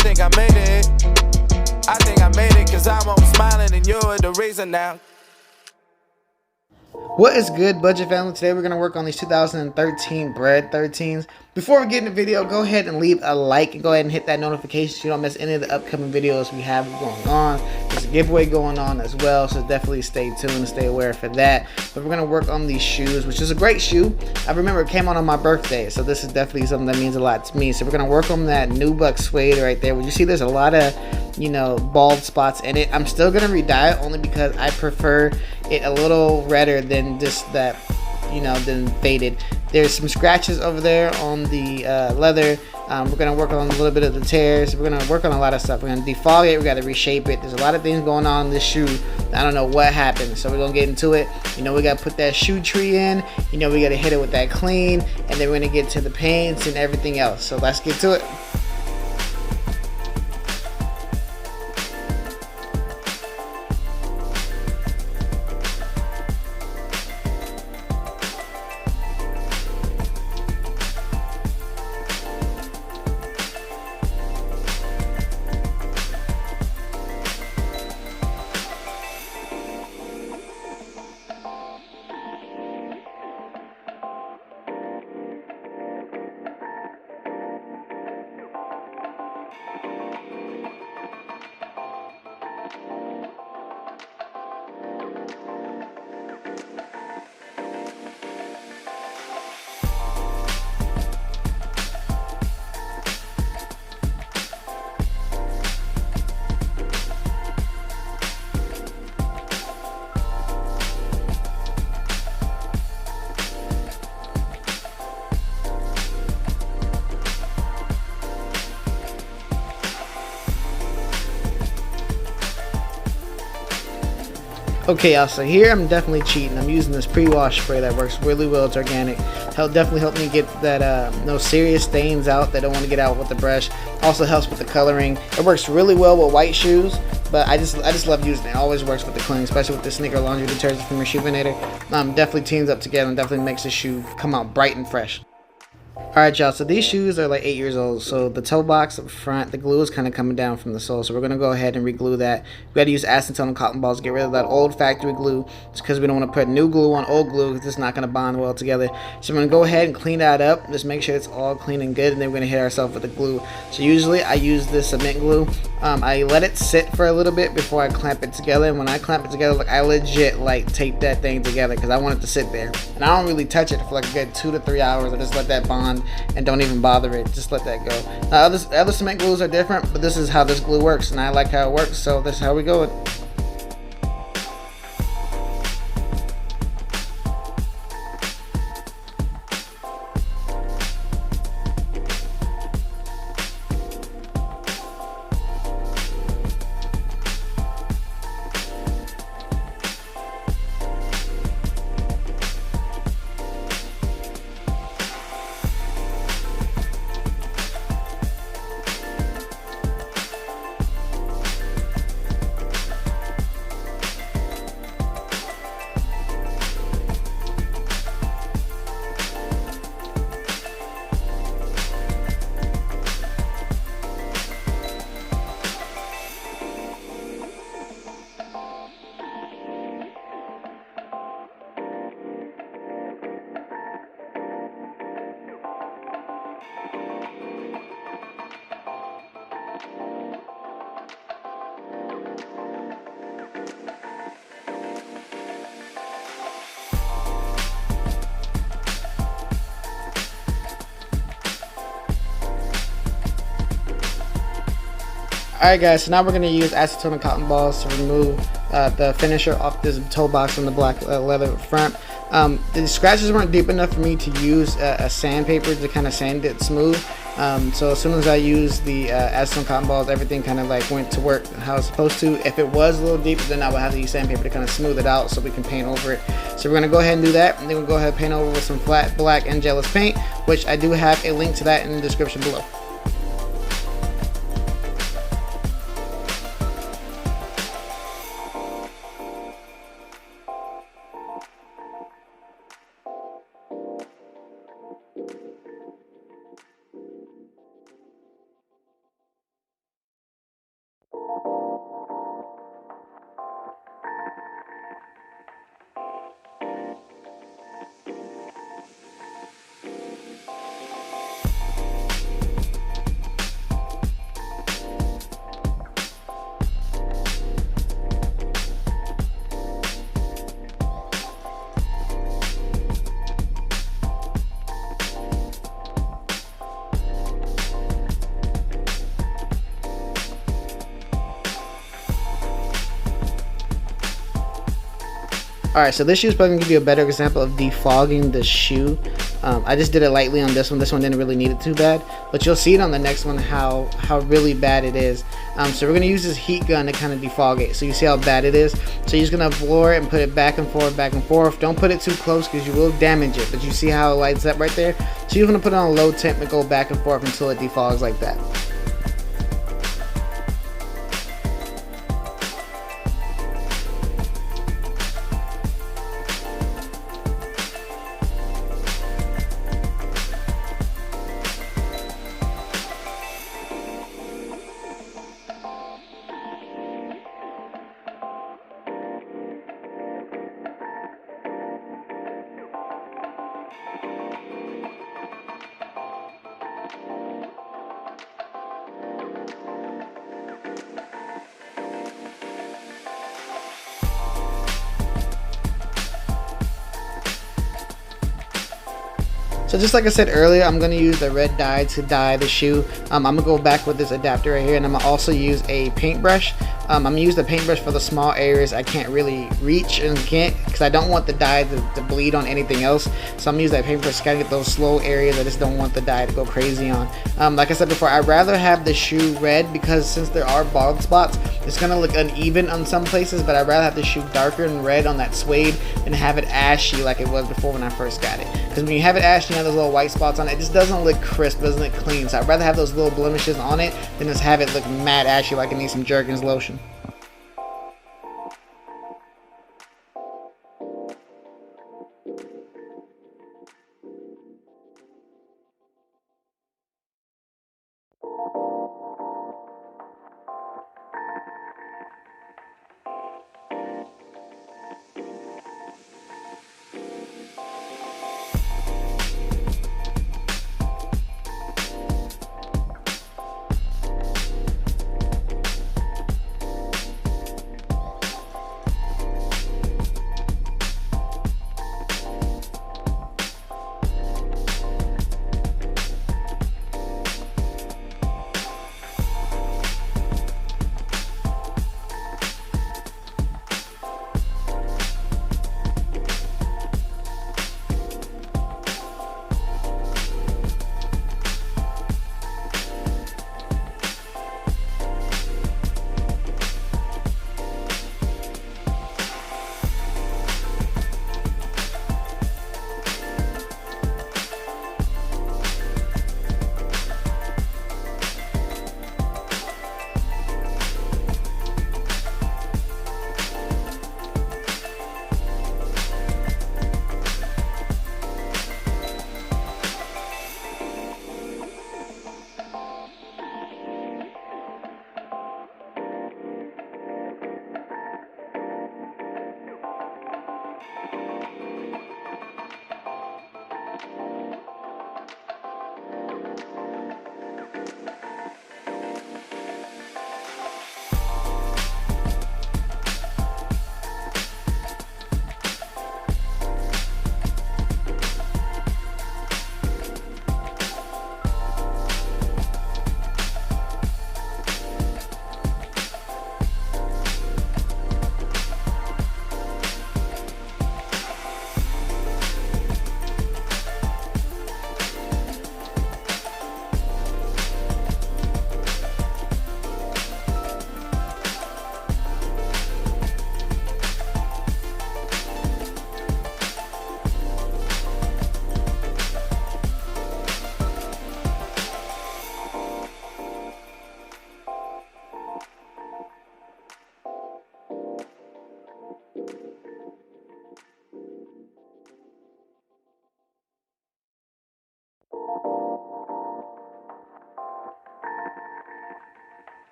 think I made it. I think I made it, cause I'm always smiling and you're the reason now. What is good, budget family? Today we're going to work on these 2013 Bred 13s. Before we get in the video, go ahead and leave a like and go ahead and hit that notification so you don't miss any of the upcoming videos we have going on. There's a giveaway going on as well, so definitely stay tuned and stay aware for that. But we're going to work on these shoes, which is a great shoe. I remember it came on my birthday, so this is definitely something that means a lot to me. So we're going to work on that nubuck suede right there. When you see there's a lot of, you know, bald spots in it. I'm still going to re-dye it only because I prefer it a little redder than just that, you know, than faded. There's some scratches over there on the leather. We're gonna work on a little bit of the tears. We're gonna work on a lot of stuff. We're gonna defog it. We gotta reshape it. There's a lot of things going on in this shoe. I don't know what happened, so we're gonna get into it. You know, we gotta put that shoe tree in. You know, we gotta hit it with that clean, and then we're gonna get to the paints and everything else. So let's get to it. Okay, y'all, so here I'm definitely cheating. I'm using this pre-wash spray that works really well. It's organic. Definitely help me get that no serious stains out that don't want to get out with the brush. Also helps with the coloring. It works really well with white shoes, but I just love using it. It always works with the clean, especially with the Sneaker laundry detergent from Reshape. Definitely teams up together and definitely makes the shoe come out bright and fresh. Alright, y'all, so these shoes are like 8 years old, so the toe box up front, the glue is kind of coming down from the sole, so we're going to go ahead and re-glue that. We got to use acetone cotton balls to get rid of that old factory glue, just because we don't want to put new glue on old glue, because it's not going to bond well together. So we're going to go ahead and clean that up, just make sure it's all clean and good, and then we're going to hit ourselves with the glue. So usually I use this cement glue. I let it sit for a little bit before I clamp it together, and when I clamp it together, like, I legit like tape that thing together, because I want it to sit there. And I don't really touch it for like a good 2 to 3 hours. I just let that bond and don't even bother it, just let that go. Other cement glues are different, but this is how this glue works, and I like how it works, so this is how we go with it. Alright guys, so now we're going to use acetone and cotton balls to remove the finisher off this toe box on the black leather front. The scratches weren't deep enough for me to use a sandpaper to kind of sand it smooth. So as soon as I used the acetone cotton balls, everything kind of like went to work how it's supposed to. If it was a little deep, then I would have to use sandpaper to kind of smooth it out so we can paint over it. So we're going to go ahead and do that, and then we'll go ahead and paint over with some flat black ANGELUS paint, which I do have a link to that in the description below. Alright, so this shoe is probably going to give you a better example of defogging the shoe. I just did it lightly on this one. This one didn't really need it too bad, but you'll see it on the next one how really bad it is. So we're going to use this heat gun to kind of defog it. So you see how bad it is. So you're just going to blow it and put it back and forth, back and forth. Don't put it too close because you will damage it, but you see how it lights up right there? So you're going to put it on a low temp and go back and forth until it defogs like that. So just like I said earlier, I'm going to use the red dye to dye the shoe. I'm going to go back with this adapter right here, and I'm going to also use a paintbrush. I'm going to use the paintbrush for the small areas I can't really reach and can't, because I don't want the dye to bleed on anything else. So I'm going to use that paintbrush to kind of get those slow areas I just don't want the dye to go crazy on. Like I said before, I'd rather have the shoe red because since there are bald spots, it's going to look uneven on some places, but I'd rather have the shoe darker and red on that suede than have it ashy like it was before when I first got it. Because when you have it ashy, you have those little white spots on it, it just doesn't look crisp, doesn't look clean. So I'd rather have those little blemishes on it than just have it look matte ashy like it needs some Jergens lotion.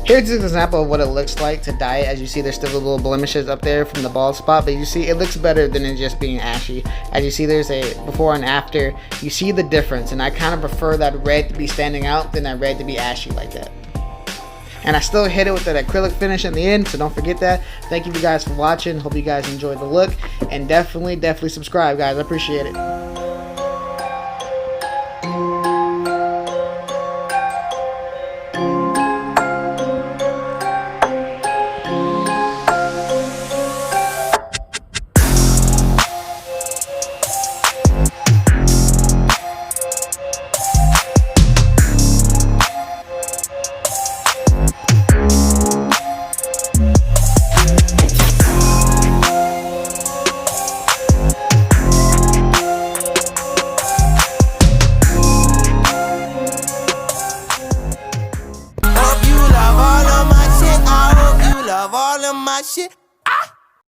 Here's an example of what it looks like to dye it. As you see, there's still little blemishes up there from the bald spot, but you see it looks better than it just being ashy. As you see, there's a before and after. You see the difference, and I kind of prefer that red to be standing out than that red to be ashy like that. And I still hit it with that acrylic finish in the end, so don't forget that. Thank you guys for watching. Hope you guys enjoyed the look, and definitely subscribe, guys. I appreciate it. shit.